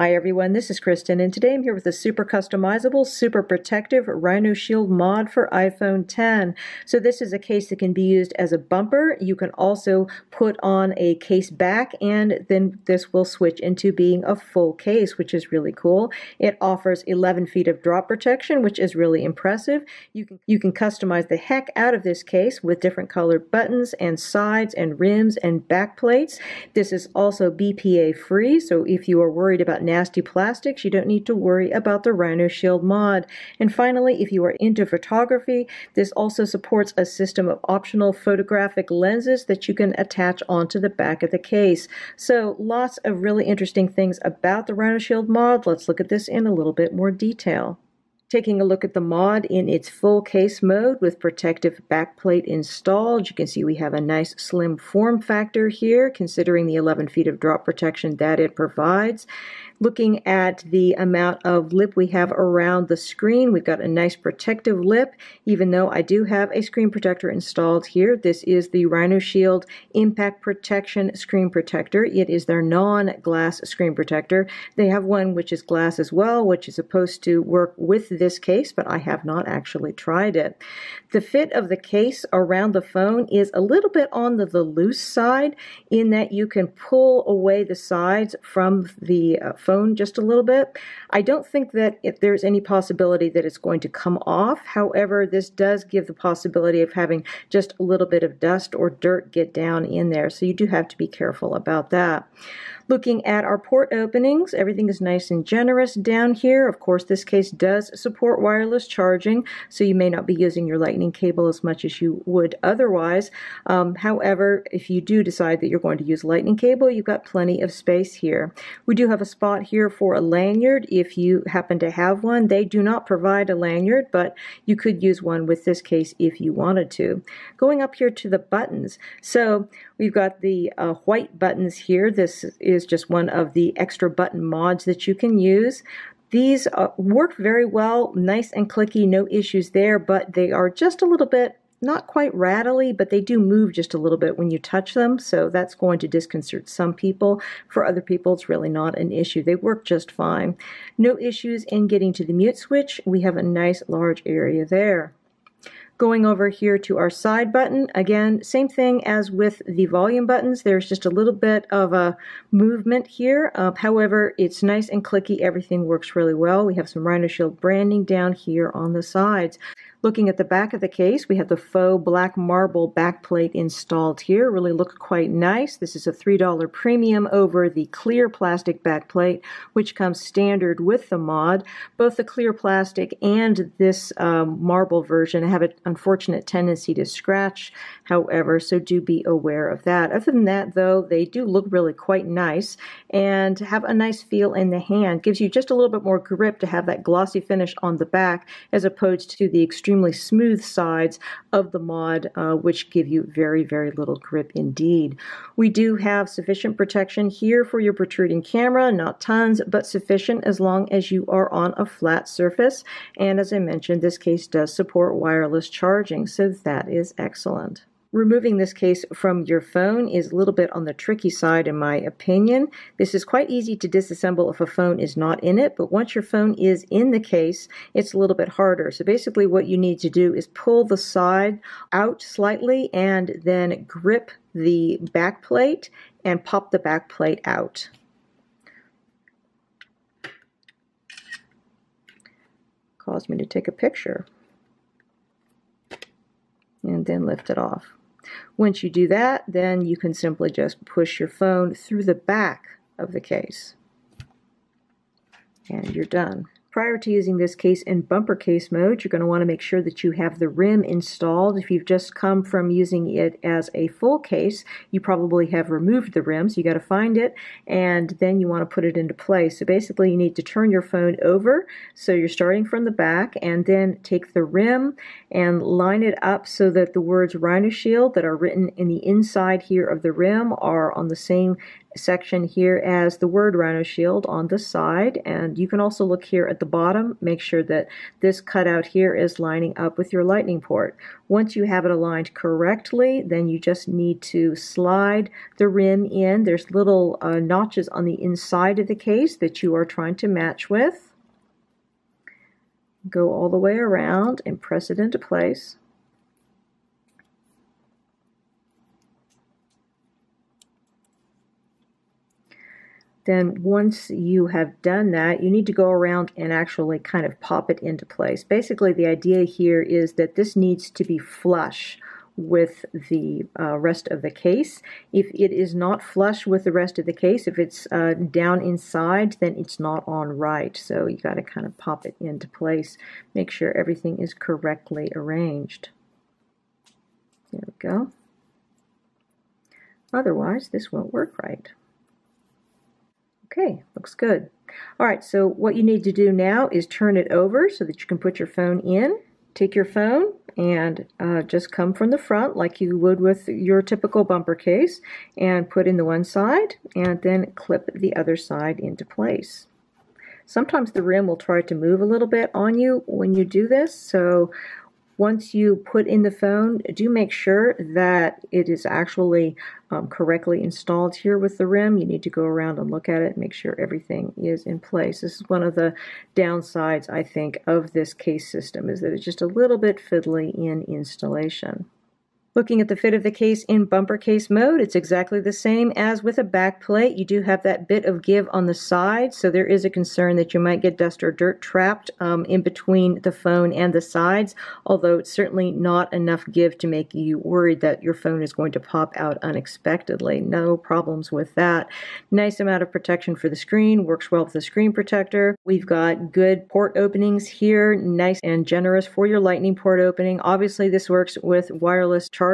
Hi everyone, this is Kristen, and today I'm here with a super customizable, super protective RhinoShield mod for iPhone 10. So this is a case that can be used as a bumper. You can also put on a case back, and then this will switch into being a full case, which is really cool. It offers 11 feet of drop protection, which is really impressive. You can customize the heck out of this case with different colored buttons and sides and rims and back plates. This is also BPA free, so if you are worried about nasty plastics, you don't need to worry about the RhinoShield mod. And finally, if you are into photography, this also supports a system of optional photographic lenses that you can attach onto the back of the case. So lots of really interesting things about the RhinoShield mod. Let's look at this in a little bit more detail. Taking a look at the mod in its full case mode with protective backplate installed, you can see we have a nice slim form factor here, considering the 11 feet of drop protection that it provides. Looking at the amount of lip we have around the screen, we've got a nice protective lip, even though I do have a screen protector installed here. This is the RhinoShield Impact Protection Screen Protector. It is their non-glass screen protector. They have one which is glass as well, which is supposed to work with this case, but I have not actually tried it. The fit of the case around the phone is a little bit on the loose side, in that you can pull away the sides from the phone just a little bit. I don't think that if there's any possibility that it's going to come off. However, this does give the possibility of having just a little bit of dust or dirt get down in there, so you do have to be careful about that. Looking at our port openings, everything is nice and generous down here. Of course, this case does support wireless charging, so you may not be using your lightning cable as much as you would otherwise. However, if you do decide that you're going to use lightning cable, you've got plenty of space here. We do have a spot here for a lanyard if you happen to have one. They do not provide a lanyard, but you could use one with this case if you wanted to. Going up here to the buttons, so we've got the white buttons here. This is just one of the extra button mods that you can use. These work very well, nice and clicky, no issues there, but they are just a little bit not quite rattly, but they do move just a little bit when you touch them, so that's going to disconcert some people. For other people, it's really not an issue. They work just fine. No issues in getting to the mute switch. We have a nice large area there. Going over here to our side button, again, same thing as with the volume buttons. There's just a little bit of a movement here. However, it's nice and clicky. Everything works really well. We have some RhinoShield branding down here on the sides. Looking at the back of the case, we have the faux black marble backplate installed here. Really look quite nice. This is a $3 premium over the clear plastic backplate, which comes standard with the mod. Both the clear plastic and this marble version have an unfortunate tendency to scratch, however, so do be aware of that. Other than that, though, they do look really quite nice and have a nice feel in the hand. Gives you just a little bit more grip to have that glossy finish on the back, as opposed to the extremely smooth sides of the mod, which give you very, very little grip indeed. We do have sufficient protection here for your protruding camera, not tons, but sufficient as long as you are on a flat surface. And as I mentioned, this case does support wireless charging, so that is excellent. Removing this case from your phone is a little bit on the tricky side, in my opinion. This is quite easy to disassemble if a phone is not in it, but once your phone is in the case, it's a little bit harder. So basically what you need to do is pull the side out slightly and then grip the back plate and pop the back plate out. Caused me to take a picture and then lift it off. Once you do that, then you can simply just push your phone through the back of the case, and you're done. Prior to using this case in bumper case mode, you're going to want to make sure that you have the rim installed. If you've just come from using it as a full case, you probably have removed the rim, so you got to find it, and then you want to put it into place. So basically you need to turn your phone over, so you're starting from the back, and then take the rim and line it up so that the words RhinoShield that are written in the inside here of the rim are on the same section here as the word RhinoShield on the side, and you can also look here at the bottom, make sure that this cutout here is lining up with your lightning port. Once you have it aligned correctly, then you just need to slide the rim in. There's little notches on the inside of the case that you are trying to match with. Go all the way around and press it into place. Then once you have done that, you need to go around and actually kind of pop it into place. Basically, the idea here is that this needs to be flush with the rest of the case. If it is not flush with the rest of the case, if it's down inside, then it's not on right. So you got to kind of pop it into place. Make sure everything is correctly arranged. There we go. Otherwise, this won't work right. Okay, looks good. All right, so what you need to do now is turn it over so that you can put your phone in. Take your phone and just come from the front like you would with your typical bumper case and put in the one side and then clip the other side into place. Sometimes the rim will try to move a little bit on you when you do this, so once you put in the phone, do make sure that it is actually correctly installed here with the rim. You need to go around and look at it and make sure everything is in place. This is one of the downsides, I think, of this case system, is that it's just a little bit fiddly in installation. Looking at the fit of the case in bumper case mode, it's exactly the same as with a back plate. You do have that bit of give on the side, so there is a concern that you might get dust or dirt trapped in between the phone and the sides, although it's certainly not enough give to make you worried that your phone is going to pop out unexpectedly. No problems with that. Nice amount of protection for the screen, works well with the screen protector. We've got good port openings here, nice and generous for your lightning port opening. Obviously this works with wireless charging.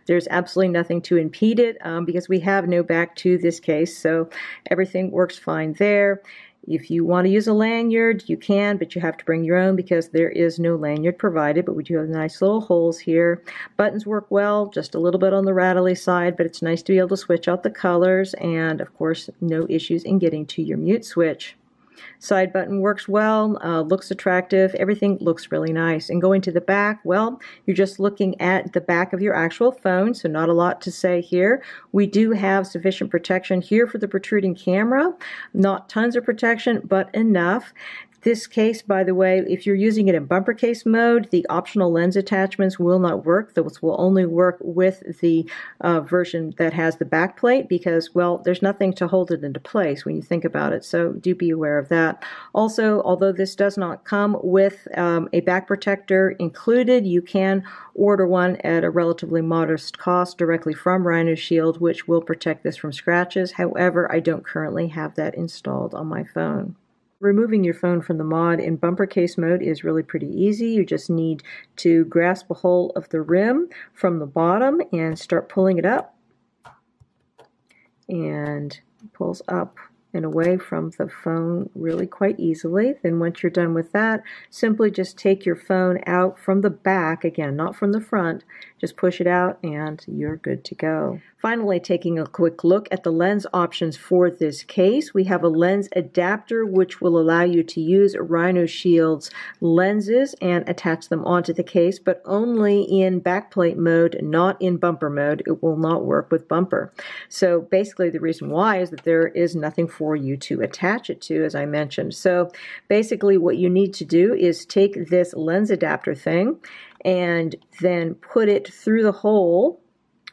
There's absolutely nothing to impede it because we have no back to this case, so everything works fine there. If you want to use a lanyard, you can, but you have to bring your own because there is no lanyard provided, but we do have nice little holes here. Buttons work well, just a little bit on the rattly side, but it's nice to be able to switch out the colors, and of course, no issues in getting to your mute switch. Side button works well, looks attractive, everything looks really nice. And going to the back, well, you're just looking at the back of your actual phone, so not a lot to say here. We do have sufficient protection here for the protruding camera. Not tons of protection, but enough. This case, by the way, if you're using it in bumper case mode, the optional lens attachments will not work. Those will only work with the version that has the back plate because, well, there's nothing to hold it into place when you think about it, so do be aware of that. Also, although this does not come with a back protector included, you can order one at a relatively modest cost directly from RhinoShield, which will protect this from scratches. However, I don't currently have that installed on my phone. Removing your phone from the mod in bumper case mode is really pretty easy. You just need to grasp a hold of the rim from the bottom and start pulling it up. And it pulls up and away from the phone really quite easily. Then once you're done with that, simply just take your phone out from the back, again, not from the front, just push it out and you're good to go. Finally, taking a quick look at the lens options for this case, we have a lens adapter which will allow you to use RhinoShield's lenses and attach them onto the case, but only in backplate mode, not in bumper mode. It will not work with bumper. So basically the reason why is that there is nothing for you to attach it to, as I mentioned. So basically what you need to do is take this lens adapter thing and then put it through the hole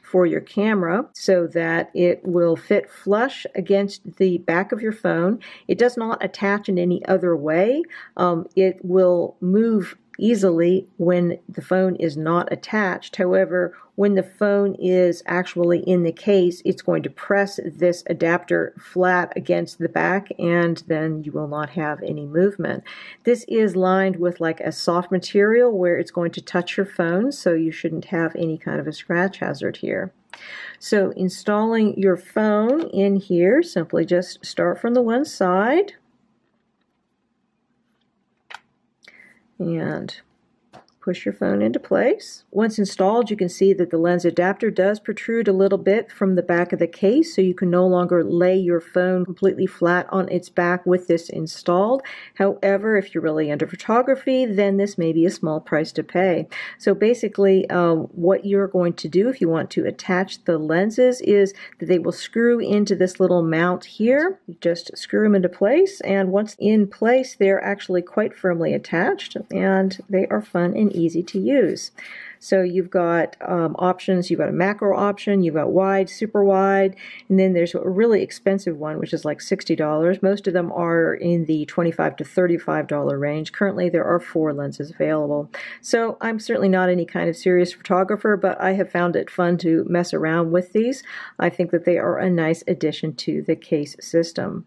for your camera so that it will fit flush against the back of your phone. It does not attach in any other way. It will move easily when the phone is not attached. However, when the phone is actually in the case, it's going to press this adapter flat against the back and then you will not have any movement. This is lined with like a soft material where it's going to touch your phone, so you shouldn't have any kind of a scratch hazard here. So installing your phone in here, simply just start from the one side and push your phone into place. Once installed, you can see that the lens adapter does protrude a little bit from the back of the case, so you can no longer lay your phone completely flat on its back with this installed. However, if you're really into photography, then this may be a small price to pay. So basically, what you're going to do if you want to attach the lenses is that they will screw into this little mount here. You just screw them into place, and once in place, they're actually quite firmly attached, and they are fun and easy to use. So you've got options. You've got a macro option, you've got wide, super wide, and then there's a really expensive one, which is like $60. Most of them are in the $25 to $35 range. Currently, there are 4 lenses available. So I'm certainly not any kind of serious photographer, but I have found it fun to mess around with these. I think that they are a nice addition to the case system.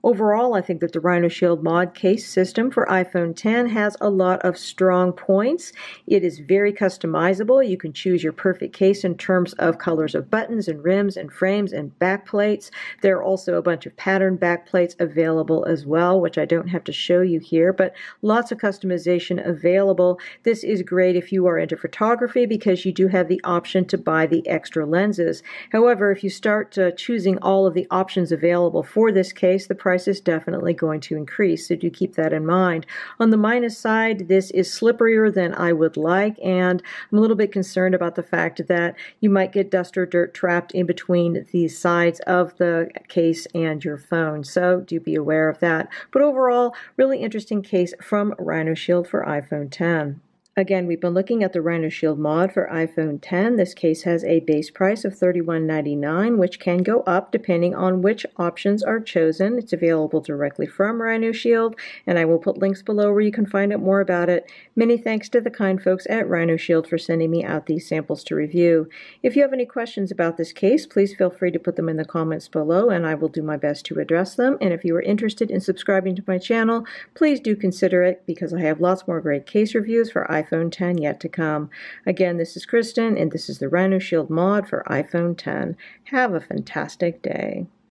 Overall, I think that the RhinoShield Mod case system for iPhone 10 has a lot of strong points. It is very customizable. You can choose your perfect case in terms of colors of buttons and rims and frames and backplates. There are also a bunch of pattern backplates available as well, which I don't have to show you here, but lots of customization available. This is great if you are into photography because you do have the option to buy the extra lenses. However, if you start choosing all of the options available for this case, the price is definitely going to increase, so do keep that in mind. On the minus side, this is slipperier than I would like, and I'm a little bit concerned about the fact that you might get dust or dirt trapped in between the sides of the case and your phone, so do be aware of that. But overall, really interesting case from RhinoShield for iPhone 10. Again, we've been looking at the RhinoShield Mod for iPhone 10. This case has a base price of $31.99, which can go up depending on which options are chosen. It's available directly from RhinoShield, and I will put links below where you can find out more about it. Many thanks to the kind folks at RhinoShield for sending me out these samples to review. If you have any questions about this case, please feel free to put them in the comments below, and I will do my best to address them. And if you are interested in subscribing to my channel, please do consider it, because I have lots more great case reviews for iPhone 10 yet to come. Again, this is Kristen, and this is the RhinoShield Mod for iPhone 10. Have a fantastic day.